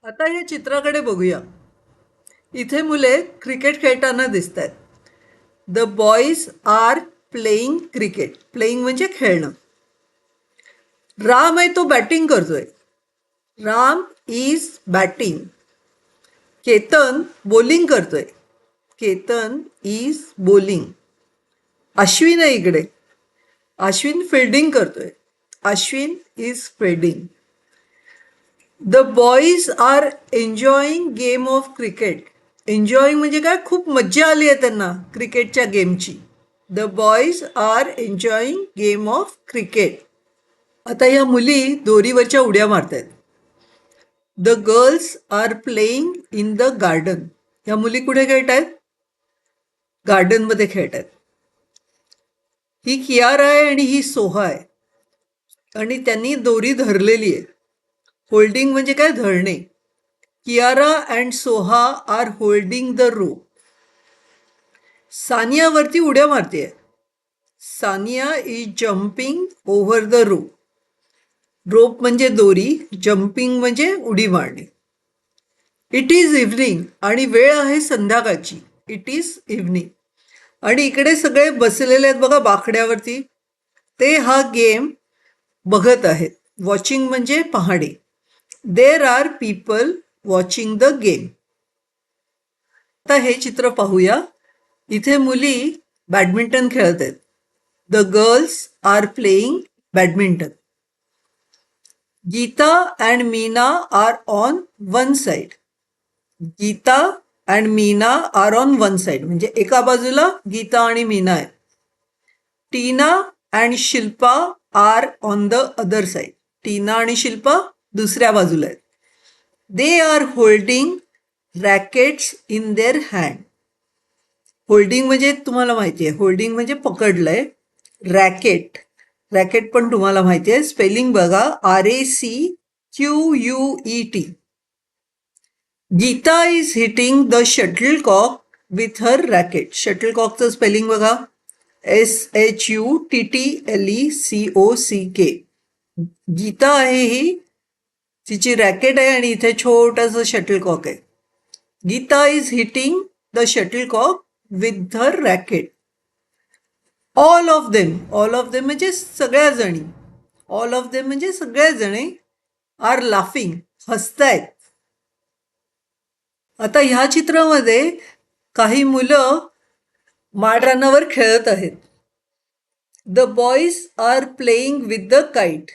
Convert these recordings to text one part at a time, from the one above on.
आता या चित्राकडे बघूया. इथे मुले क्रिकेट खेळताना दिसत आहेत. The boys are playing cricket. Playing म्हणजे खेळणं. राम आहे तो बॅटिंग करतोय. Ram is batting. Ketan bowling करतोय. Ketan is bowling. अश्विन आहे इकडे. अश्विन फिल्डिंग करतोय. Ashwin is fielding. The boys are enjoying game of cricket. Enjoying म्हणजे काय, खूप मज्जा आली आहे त्यांना क्रिकेटच्या गेमची. The boys are enjoying game of cricket. आता या मुली दोरीवरच्या उड्या मारतायत. The girls are playing in the garden. या मुली कुठे खेळत आहेत? गार्डनमध्ये खेळत आहेत. ही कियारा आहे आणि ही सोहा आहे आणि त्यांनी दोरी धरलेली आहे. होल्डिंग म्हणजे काय, धरणे. Kiara and Soha are holding the rope. Sania वरती उड्या मारते. Sania is jumping over the rope. Rope म्हणजे दोरी, जम्पिंग म्हणजे उडी मारणे. इट इज इव्हनिंग आणि वेळ आहे संध्याकाळची. It is evening. आणि इकडे सगळे बसलेले आहेत बघा बाकड्यावरती. ते हा गेम बघत आहेत. वॉचिंग म्हणजे पाहणे. There are people watching the game. आता हे चित्र पाहूया. इथे मुली बॅडमिंटन खेळत आहेत. The girls are playing badminton. Geeta and Meena are on one side. Geeta and Meena are on one side म्हणजे एका बाजूला गीता आणि मीना आहेत. Tina and Shilpa are on the other side. Tina आणि शिल्पा दुसऱ्या बाजूला आहेत. They are holding rackets in their hand. Holding म्हणजे तुम्हाला माहिती आहे, होल्डिंग म्हणजे पकडलंय. रॅकेट, रॅकेट पण तुम्हाला माहिती आहे. स्पेलिंग बघा, RACQUET. Geeta is hitting the shuttlecock with her racket. शटलकॉकचं स्पेलिंग बघा, SHUTTLECOCK. गीता आहे ही, तिची रॅकेट आहे आणि इथे छोटंसं शटलकॉक आहे. Geeta is hitting the shuttlecock with her racket. All of them, all of them म्हणजे सगळ्या जणी. ऑल ऑफ देम म्हणजे सगळ्या जणी आर लाफिंग, हसतायत. आता ह्या चित्रामध्ये काही मुलं माळरानावर खेळत आहेत. The boys are playing with the kite.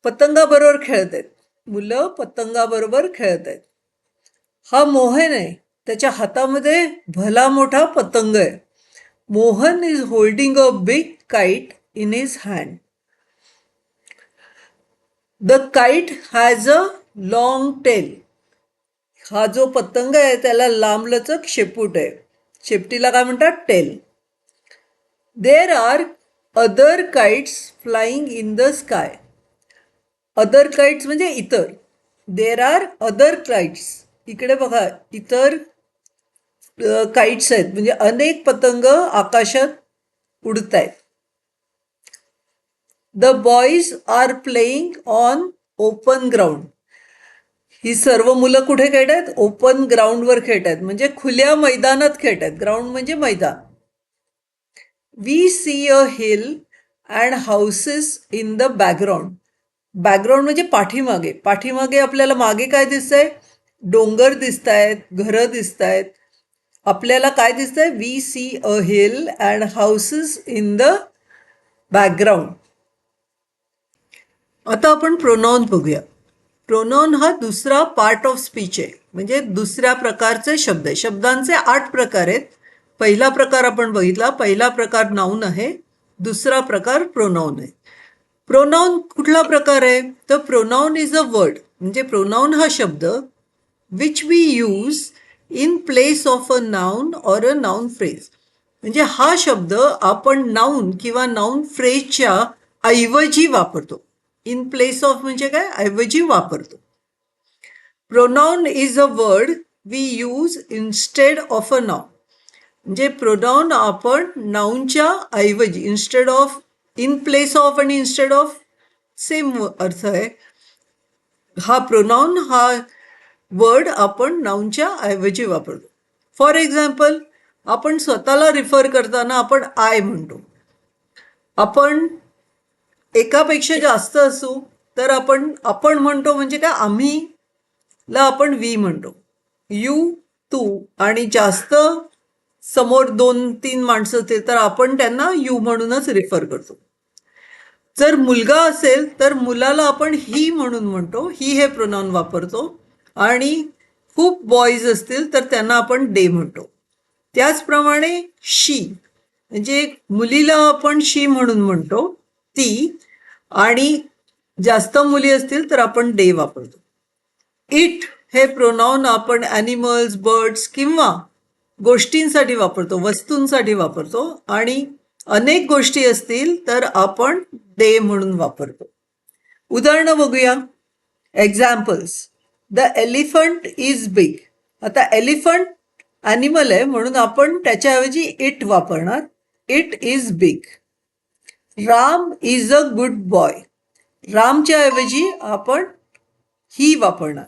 पतंगाबरोबर खेळत आहेत. मुलं पतंगाबरोबर खेळत आहेत. हा मोहन आहे, त्याच्या हातामध्ये भला मोठा पतंग आहे. Mohan is holding a big kite in his hand. The kite has a long tail. हा जो पतंग आहे त्याला लांबलचक शेपूट आहे. शेपटीला काय म्हणतात? Tail. There are other kites flying in the sky. Other kites म्हणजे इतर. There are other kites. इकडे बघा, इतर काईट्स आहेत म्हणजे अनेक पतंग आकाशात उडत आहेत. The boys are playing on open ground. ही सर्व मुलं कुठे खेळत आहेत? ओपन ग्राउंडवर खेळत आहेत म्हणजे खुल्या मैदानात खेळत आहेत. ग्राउंड म्हणजे मैदान. We see a hill and houses in the background. Background म्हणजे पाठीमागे. पाठीमागे आपल्याला मागे काय दिसतंय? डोंगर दिसत आहेत, घरं दिसत आहेत. आपल्याला काय दिसतंय? We see a hill and houses in the background. आता आपण प्रोनाउन बघूया. प्रोनाउन हा दुसरा पार्ट ऑफ स्पीच आहे म्हणजे दुसऱ्या प्रकारचे शब्द आहे. शब्दांचे 8 प्रकार आहेत. पहिला प्रकार आपण बघितला. पहिला प्रकार नाऊन आहे, दुसरा प्रकार प्रोनाउन आहे. प्रोनाउन कुठला प्रकार आहे? तर प्रोनाउन इज अ वर्ड म्हणजे प्रोनाउन हा शब्द which we use in place of a noun or a noun phrase. म्हणजे हा शब्द आपण नाउन किंवा नाउन फ्रेजच्या ऐवजी वापरतो. इन प्लेस ऑफ म्हणजे काय? ऐवजी वापरतो. Pronoun is a word we use instead of a noun. म्हणजे प्रोनाउन आपण नाउनच्या ऐवजी, instead of, in place of आणि इन्स्टेड ऑफ सेम अर्थ आहे. हा प्रोनाउन हा वर्ड आपण नाऊनच्या ऐवजी वापरतो. फॉर एक्झाम्पल, आपण स्वतःला रिफर करताना आपण आय म्हणतो. आपण एकापेक्षा जास्त असू तर आपण म्हणतो म्हणजे काय, आम्हीला आपण वी म्हणतो. यू, तू, आणि जास्त समोर 2-3 माणसं असतील तर आपण त्यांना यू म्हणूनच रिफर करतो. जर मुलगा असेल तर मुलाला आपण ही म्हणून म्हणतो, ही हे प्रोनाउन वापरतो. आणि खूप बॉईज असतील तर त्यांना आपण दे म्हणतो. त्याचप्रमाणे शी म्हणजे मुलीला आपण शी म्हणून म्हणतो, ती, आणि जास्त मुली असतील तर आपण दे वापरतो. इट हे प्रोनाउन आपण ॲनिमल्स, बर्ड्स किंवा गोष्टींसाठी वापरतो, वस्तूंसाठी वापरतो. आणि अनेक गोष्टी असतील तर आपण दे म्हणून वापरतो. उदाहरणं बघूया. Examples. The elephant is big. आता एलिफंट ॲनिमल आहे म्हणून आपण त्याच्याऐवजी इट वापरणार. It is big. Ram is a good boy. रामच्या ऐवजी आपण ही वापरणार,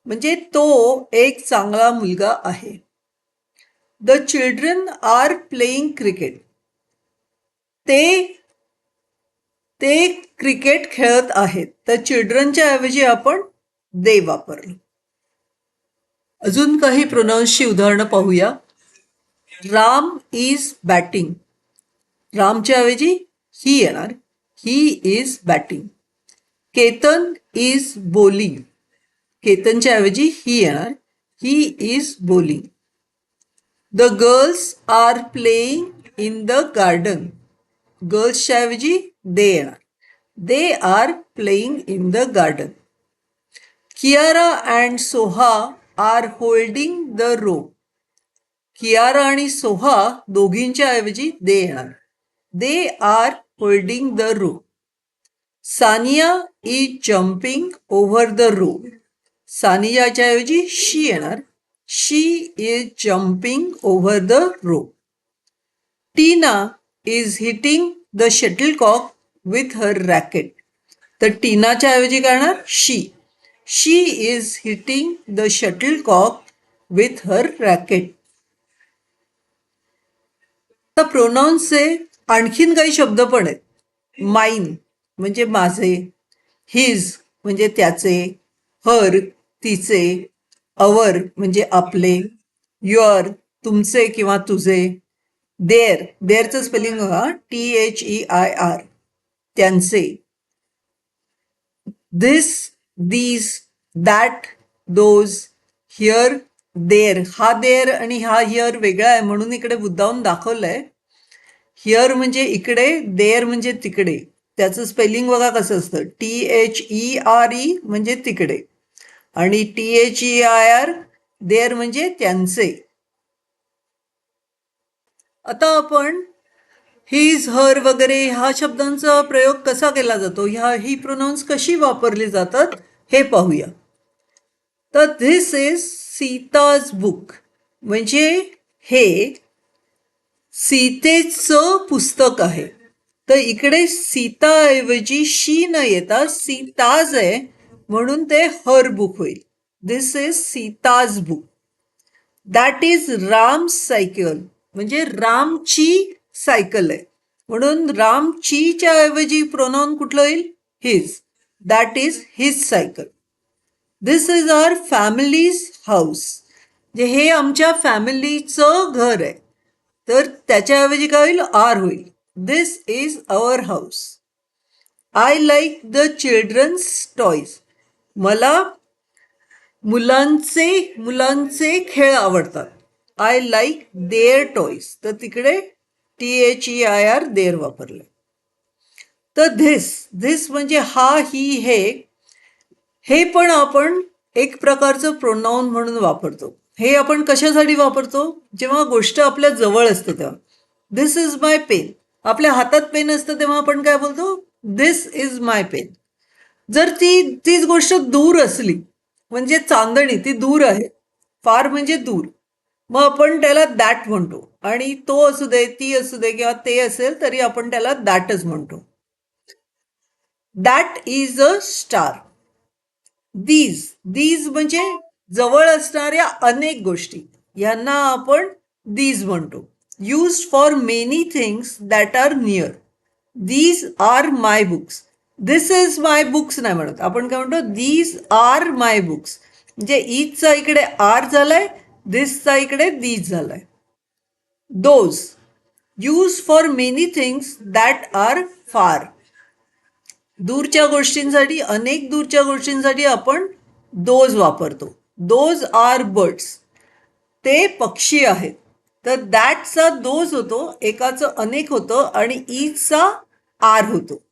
म्हणजे तो एक चांगला मुलगा आहे. The children are playing cricket. ते क्रिकेट खेळत आहेत. तर चिल्ड्रनच्या ऐवजी आपण दे वापरलं. अजून काही प्रोनाउन्सची उदाहरणं पाहूया. Ram is batting. रामच्या ऐवजी ही येणार. He is batting. Ketan is bowling. केतनच्या ऐवजी ही येणार. He is bowling. The girls are playing in the garden. गर्ल्सच्या ऐवजी दे येणार. They are playing in the garden. Kiara and Soha are holding the rope. कियारा आणि सोहा दोघींच्या ऐवजी दे येणार. They are holding the rope. Sania is jumping over the rope. सानियाच्या ऐवजी शी येणार. शी is jumping over the rope. Tina is hitting the shuttlecock with her racket. तर टीनाच्या ऐवजी काय येणार? She. She is hitting the shuttlecock with her racket. आता प्रोनाउन्सचे आणखीन काही शब्द पण आहेत. माईन म्हणजे माझे. हिज म्हणजे त्याचे. हर तिचे. अवर म्हणजे आपले. युअर तुमचे किंवा तुझे. देअर, देअरचं स्पेलिंग बघा, THEIR, त्यांचे. This, these, that, those, here, there. हा देअर आणि हा हिअर वेगळा आहे म्हणून इकडे मुद्दामून दाखवलंय. हिअर म्हणजे इकडे, देअर म्हणजे तिकडे. त्याचं स्पेलिंग बघा कसं असतं. THERE म्हणजे तिकडे, आणि THEIR देअर म्हणजे त्यांचे. आता आपण हिज, हर वगैरे ह्या शब्दांचा प्रयोग कसा केला जातो, ही प्रोनाउन्स कशी वापरली जातात हे पाहूया. तर धिस इज सीताज बुक म्हणजे हे सीतेचं पुस्तक आहे. तर इकडे सीताऐवजी शी न येता सीताज आहे म्हणून ते हर बुक होईल. This is Sita's book. That is Ram cycle म्हणजे रामची सायकल आहे म्हणून रामचीच्या ऐवजी प्रोनाउन कुठलं होईल? His. That is his cycle. This is our family's house म्हणजे हे आमच्या फॅमिलीचं घर आहे. तर त्याच्याऐवजी काय होईल? आर होईल. This is our house. I like the children's toys. मला मुलांचे खेळ आवडतात. I like their toys. तर तिकडे THEIR देअर वापरले. तर धिस म्हणजे हा, ही, हे पण आपण एक प्रकारचं प्रोनाउन म्हणून वापरतो. हे आपण कशासाठी वापरतो? जेव्हा गोष्ट आपल्या जवळ असते तेव्हा. दिस इज माय पेन. आपल्या हातात पेन असतं तेव्हा आपण काय बोलतो? दिस इज माय पेन. जर तीच गोष्ट दूर असली, म्हणजे चांदणी ती दूर आहे, फार म्हणजे दूर, मग आपण त्याला दॅट म्हणतो. आणि तो असू दे, ती असू दे किंवा ते असेल तरी आपण त्याला दॅटच म्हणतो. That is a star. These म्हणजे जवळ असणाऱ्या अनेक गोष्टी यांना आपण दीज म्हणतो. Used for many things that are near. These are my books. This is my books नाही म्हणत, आपण काय म्हणतो, दीज आर माय बुक्स. म्हणजे इजचा इकडे आर झालाय, दिसचा इकडे दीज झालाय. Those, use for many things that are far. दूरच्या गोष्टींसाठी, अनेक दूरच्या गोष्टींसाठी आपण दोज वापरतो. Those are birds. ते पक्षी आहेत. तर दॅटचा दोज होतो, एकाचं अनेक होतं आणि इजचा आर होतो.